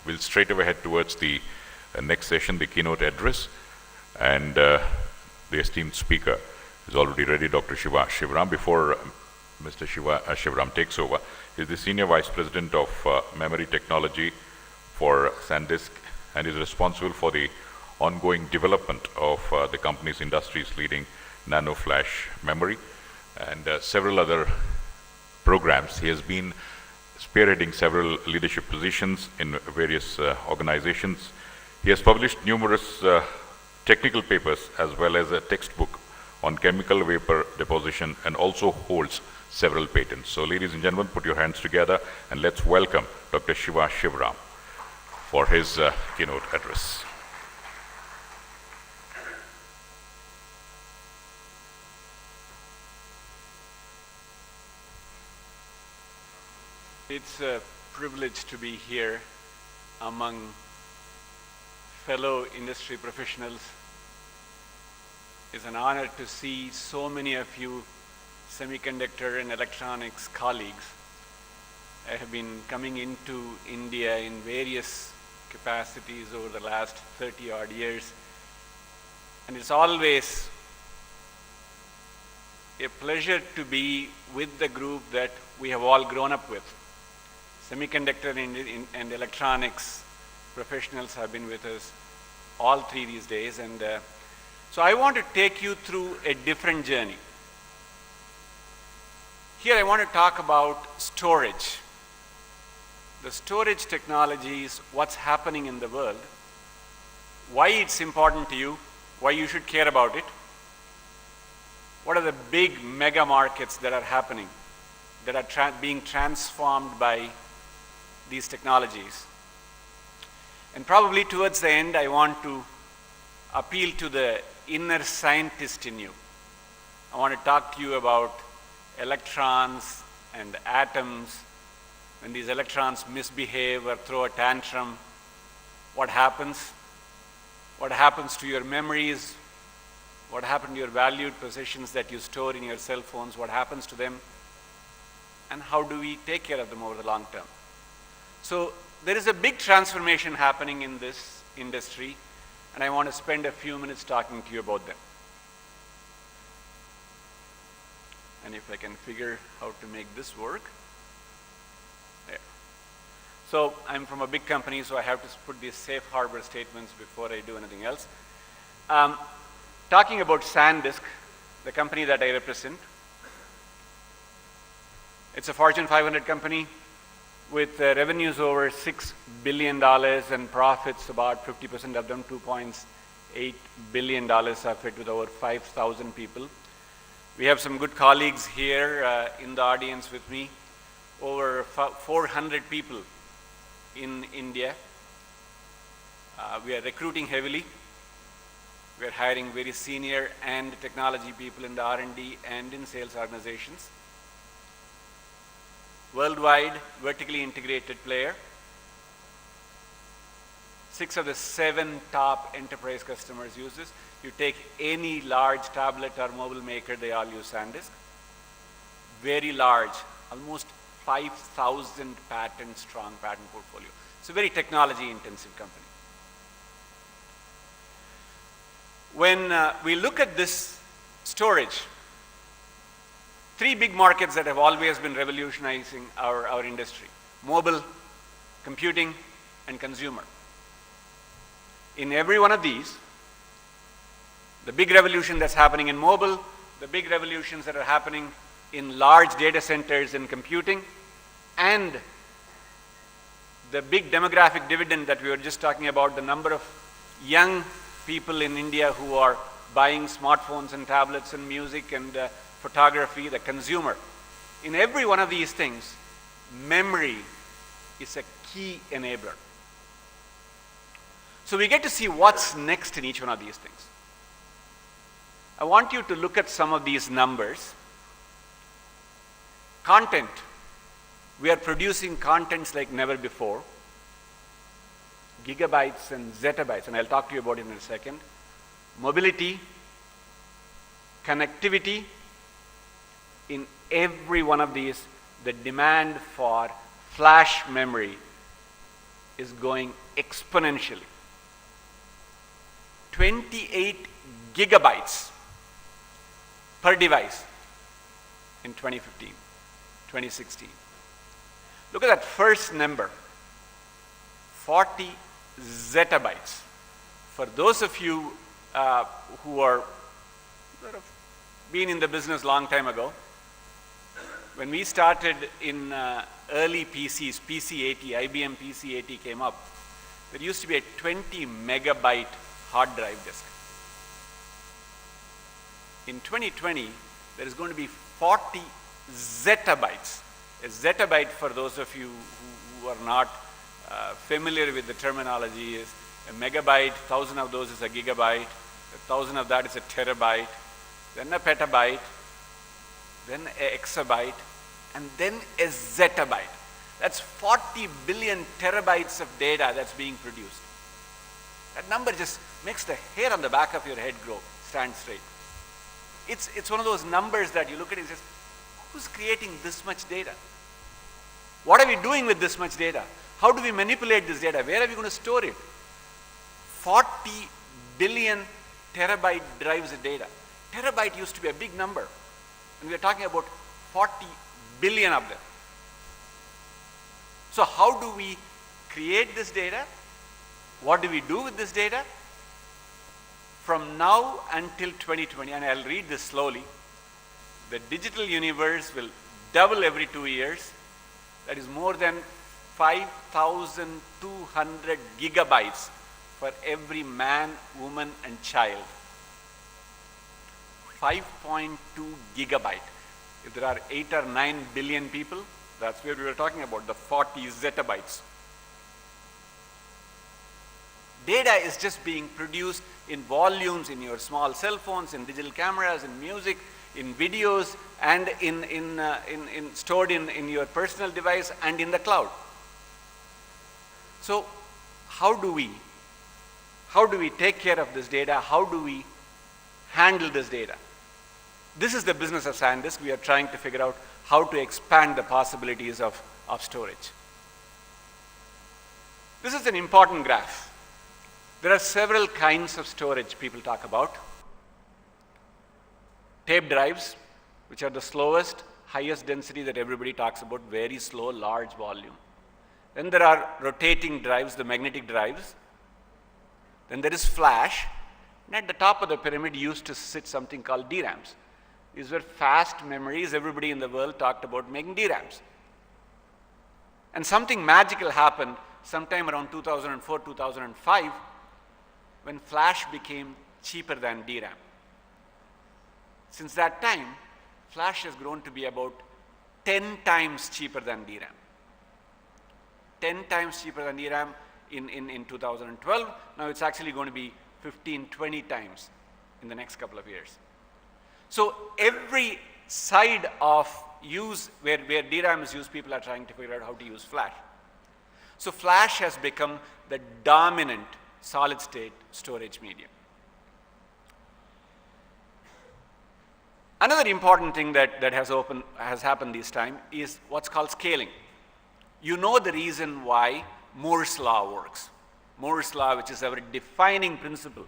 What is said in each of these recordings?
we'll straight away head towards the next session, the keynote address. And the esteemed speaker is already ready, Dr. Sivaram. Before Mr. Sivaram takes over, he's the Senior Vice President of Memory Technology for SanDisk and is responsible for the ongoing development of the company's industry's leading nano flash memory and several other programs. He has been spearheading several leadership positions in various organizations. He has published numerous technical papers as well as a textbook on chemical vapor deposition and also holds several patents. So ladies and gentlemen, put your hands together and let's welcome Dr. Sivaram for his keynote address. It's a privilege to be here among fellow industry professionals. It's an honor to see so many of you semiconductor and electronics colleagues. I have been coming into India in various capacities over the last 30 odd years, and it's always a pleasure to be with the group that we have all grown up with. Semiconductor and electronics professionals have been with us all three these days, and so I want to take you through a different journey. Here I want to talk about storage. The storage technologies, what's happening in the world, why it's important to you, why you should care about it, what are the big mega markets that are happening, that are being transformed by these technologies. And probably towards the end, I want to appeal to the inner scientist in you. I want to talk to you about electrons and atoms. When these electrons misbehave or throw a tantrum, what happens? What happens to your memories? What happens to your valued possessions that you store in your cell phones? What happens to them? And how do we take care of them over the long term? So there is a big transformation happening in this industry, and I want to spend a few minutes talking to you about them. And if I can figure how to make this work. There. So I'm from a big company, so I have to put these safe harbor statements before I do anything else. Talking about SanDisk, the company that I represent, it's a Fortune 500 company with revenues over $6 billion and profits, about 50% of them, $2.8 billion of it, with over 5,000 people. We have some good colleagues here in the audience with me, over 400 people in India. We are recruiting heavily. We are hiring very senior and technology people in the R&D and in sales organizations. Worldwide, vertically integrated player. 6 of the 7 top enterprise customers use this. You take any large tablet or mobile maker, they all use SanDisk. Very large, almost 5,000 strong patent portfolio. It's a very technology intensive company. When we look at this storage, 3 big markets that have always been revolutionizing our industry: mobile, computing, and consumer. In every one of these, the big revolution that's happening in mobile, the big revolutions that are happening in large data centers in computing, and the big demographic dividend that we were just talking about, the number of young people in India who are buying smartphones and tablets and music and photography, the consumer. In every one of these things, memory is a key enabler. So we get to see what's next in each one of these things. I want you to look at some of these numbers. Content. We are producing contents like never before. Gigabytes and zettabytes, and I'll talk to you about it in a second. Mobility, connectivity. In every one of these, the demand for flash memory is going exponentially. 28 gigabytes per device in 2015, 2016. Look at that first number, 40 zettabytes. For those of you who are sort of been in the business long time ago, when we started in early PCs, PC-80, IBM PC-80 came up, there used to be a 20 megabyte hard drive disk. In 2020, there is going to be 40 zettabytes. A zettabyte, for those of you who are not familiar with the terminology, is a megabyte, 1,000 of those is a gigabyte, 1,000 of that is a terabyte, then a petabyte, then an exabyte, and then a zettabyte. That's 40 billion terabytes of data that's being produced. That number just makes the hair on the back of your head stand straight. It's one of those numbers that you look at and say, who's creating this much data? What are we doing with this much data? How do we manipulate this data? Where are we going to store it? 40 billion terabyte drives of data. Terabyte used to be a big number, and we are talking about 40 billion of them. So how do we create this data? What do we do with this data? From now until 2020, and I'll read this slowly, the digital universe will double every 2 years. That is more than 5,200 gigabytes for every man, woman, and child. 5.2 gigabyte. If there are 8 or 9 billion people, that's where we were talking about, the 40 zettabytes. Data is just being produced in volumes in your small cell phones, in digital cameras, in music, in videos, and stored in your personal device and in the cloud. So how do we take care of this data? How do we handle this data? This is the business of SanDisk. We are trying to figure out how to expand the possibilities of storage. This is an important graph. There are several kinds of storage people talk about. Tape drives, which are the slowest, highest density that everybody talks about, very slow, large volume. Then there are rotating drives, the magnetic drives. Then there is flash. And at the top of the pyramid used to sit something called DRAMs. These were fast memories. Everybody in the world talked about making DRAMs. And something magical happened sometime around 2004, 2005, when flash became cheaper than DRAM. Since that time, flash has grown to be about 10 times cheaper than DRAM. 10 times cheaper than DRAM in 2012. Now it's actually going to be 15, 20 times in the next couple of years. So every side of use where DRAM is used, people are trying to figure out how to use flash. So flash has become the dominant solid-state storage medium. Another important thing that has happened this time is what's called scaling. You know the reason why Moore's law works. Moore's law, which is our defining principle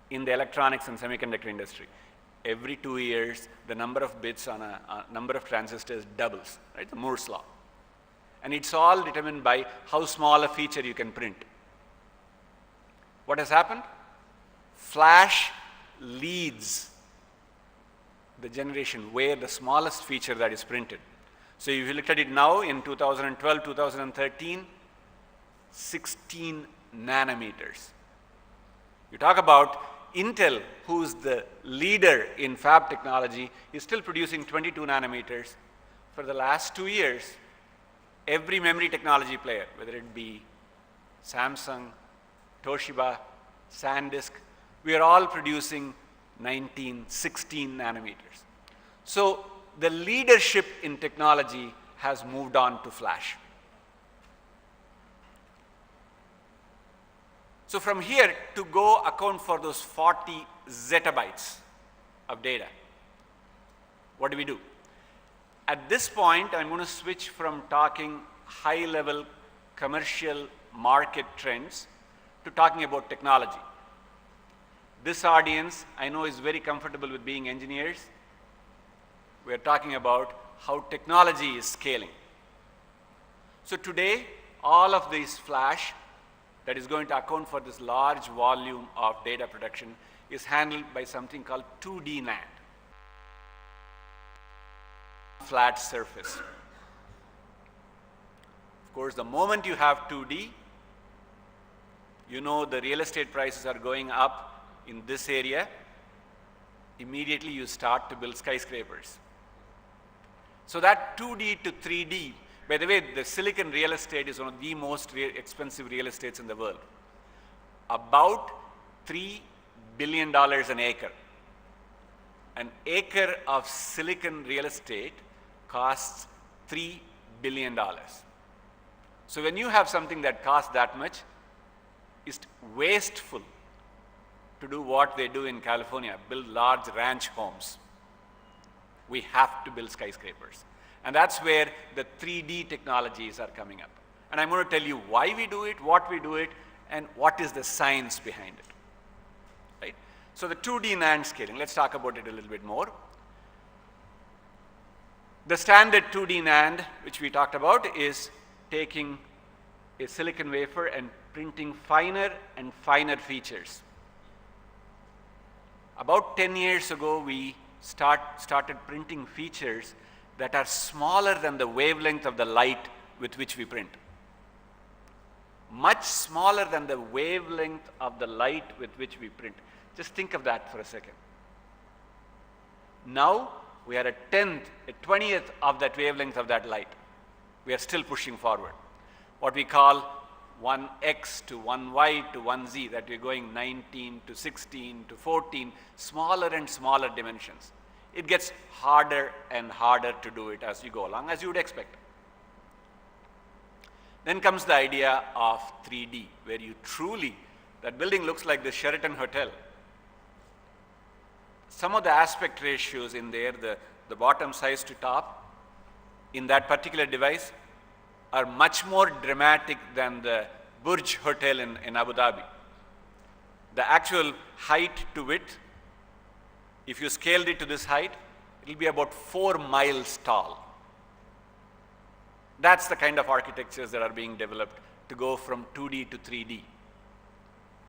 in the electronics and semiconductor industry. Every 2 years, the number of bits on a number of transistors doubles, right? The Moore's law. And it's all determined by how small a feature you can print. What has happened? Flash leads the generation where the smallest feature that is printed. So if you look at it now in 2012, 2013, 16 nanometers. You talk about Intel, who's the leader in fab technology, is still producing 22 nanometers. For the last 2 years, every memory technology player, whether it be Samsung, Toshiba, SanDisk, we are all producing 19, 16 nanometers. So the leadership in technology has moved on to flash. So from here, to go account for those 40 zettabytes of data, what do we do? At this point, I'm going to switch from talking high-level commercial market trends to talking about technology. This audience, I know, is very comfortable with being engineers. We're talking about how technology is scaling. So today, all of this flash that is going to account for this large volume of data production is handled by something called 2D NAND. Flat surface. Of course, the moment you have 2D, you know the real estate prices are going up in this area. Immediately you start to build skyscrapers. So that 2D to 3D, by the way, the silicon real estate is one of the most expensive real estates in the world. About $3 billion an acre. An acre of silicon real estate costs $3 billion. So when you have something that costs that much, it's wasteful to do what they do in California, build large ranch homes. We have to build skyscrapers. And that's where the 3D technologies are coming up. And I'm going to tell you why we do it, what we do it, and what is the science behind it. Right? So the 2D NAND scaling, let's talk about it a little bit more. The standard 2D NAND, which we talked about, is taking a silicon wafer and printing finer and finer features. About 10 years ago, we started printing features that are smaller than the wavelength of the light with which we print. Much smaller than the wavelength of the light with which we print. Just think of that for a second. Now, we are a 10th, a 20th of that wavelength of that light. We are still pushing forward. What we call 1x to 1y to 1z, that we're going 19 to 16 to 14, smaller and smaller dimensions. It gets harder and harder to do it as you go along, as you would expect. Then comes the idea of 3D, where you truly, that building looks like the Sheraton Hotel. Some of the aspect ratios in there, the bottom size to top, in that particular device, are much more dramatic than the Burj Hotel in Abu Dhabi. The actual height to width, if you scaled it to this height, it will be about 4 miles tall. That's the kind of architectures that are being developed to go from 2D to 3D.